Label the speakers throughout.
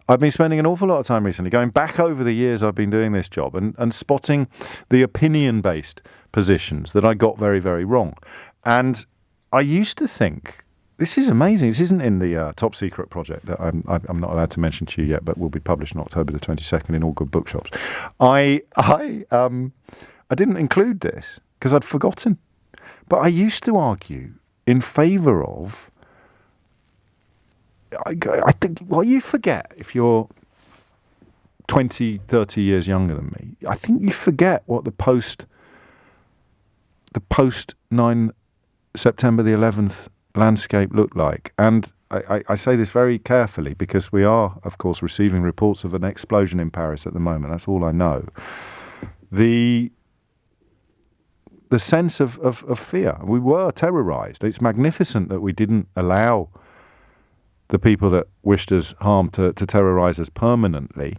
Speaker 1: I've been spending an awful lot of time recently going back over the years I've been doing this job and spotting the opinion-based positions that I got very, very wrong. And I used to think, this is amazing. This isn't in the top secret project that I'm not allowed to mention to you yet, but will be published on October the 22nd in all good bookshops. I didn't include this because I'd forgotten. But I used to argue in favour of... I think, well, you forget if you're 20, 30 years younger than me. I think you forget what the post 9 September the 11th landscape looked like. And I say this very carefully because we are, of course, receiving reports of an explosion in Paris at the moment. That's all I know. The sense of fear. We were terrorised. It's magnificent that we didn't allow the people that wished us harm to terrorise us permanently.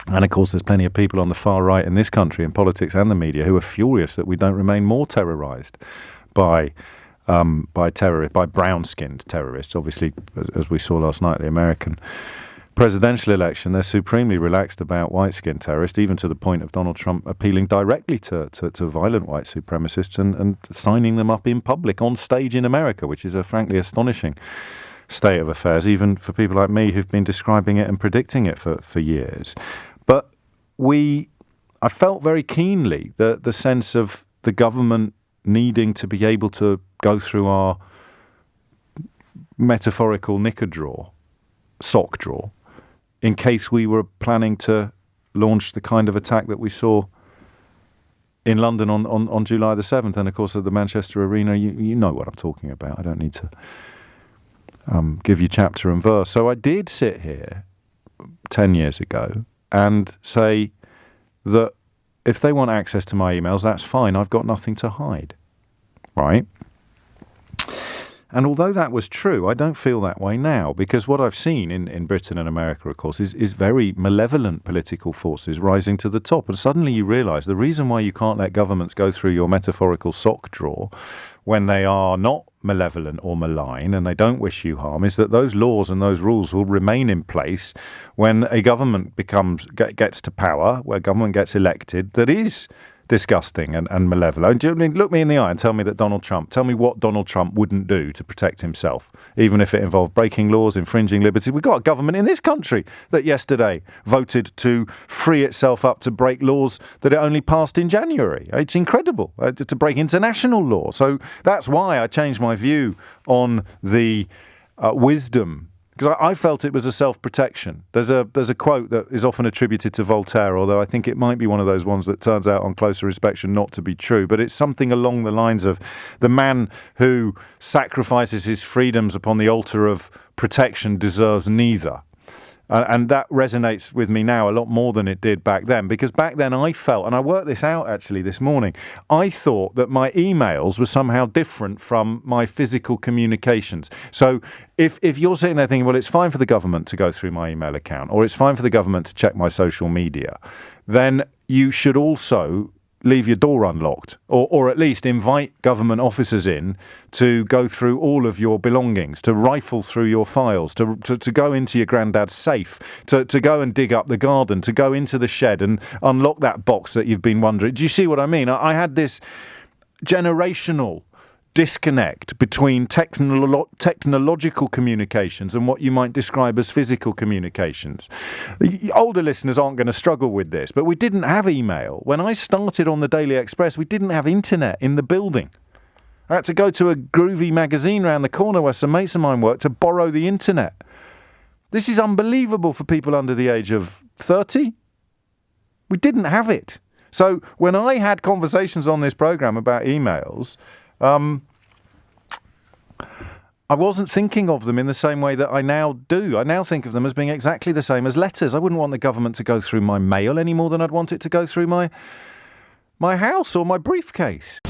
Speaker 1: And of course there's plenty of people on the far right in this country, in politics and the media, who are furious that we don't remain more terrorised by brown-skinned terrorists. Obviously, as we saw last night, the American presidential election, they're supremely relaxed about white-skinned terrorists, even to the point of Donald Trump appealing directly to violent white supremacists and signing them up in public on stage in America, which is a frankly astonishing state of affairs, even for people like me who've been describing it and predicting it for years. But I felt very keenly the sense of the government needing to be able to go through our metaphorical sock drawer, in case we were planning to launch the kind of attack that we saw in London on July the 7th, and of course at the Manchester Arena. You know what I'm talking about. I don't need to give you chapter and verse. So I did sit here 10 years ago and say that if they want access to my emails, that's fine. I've got nothing to hide. Right? And although that was true, I don't feel that way now, because what I've seen in Britain and America, of course, is very malevolent political forces rising to the top. And suddenly you realise the reason why you can't let governments go through your metaphorical sock drawer when they are not malevolent or malign and they don't wish you harm is that those laws and those rules will remain in place when a government gets to power, where government gets elected, that is disgusting and malevolent. Look me in the eye and tell me what Donald Trump wouldn't do to protect himself, even if it involved breaking laws, infringing liberty. We've got a government in this country that yesterday voted to free itself up to break laws that it only passed in January. It's incredible, to break international law. So that's why I changed my view on the wisdom, because I felt it was a self-protection. There's a quote that is often attributed to Voltaire, although I think it might be one of those ones that turns out on closer inspection not to be true. But it's something along the lines of the man who sacrifices his freedoms upon the altar of protection deserves neither. And that resonates with me now a lot more than it did back then, because back then I felt, and I worked this out actually this morning, I thought that my emails were somehow different from my physical communications. So if you're sitting there thinking, well, it's fine for the government to go through my email account, or it's fine for the government to check my social media, then you should also leave your door unlocked, or at least invite government officers in to go through all of your belongings, to rifle through your files, to go into your granddad's safe, to go and dig up the garden, to go into the shed and unlock that box that you've been wondering. Do you see what I mean? I had this generational disconnect between technological communications and what you might describe as physical communications. Older listeners aren't going to struggle with this, but we didn't have email. When I started on the Daily Express, we didn't have internet in the building. I had to go to a groovy magazine round the corner where some mates of mine worked to borrow the internet. This is unbelievable for people under the age of 30. We didn't have it. So when I had conversations on this programme about emails, I wasn't thinking of them in the same way that I now do. I now think of them as being exactly the same as letters. I wouldn't want the government to go through my mail any more than I'd want it to go through my house or my briefcase.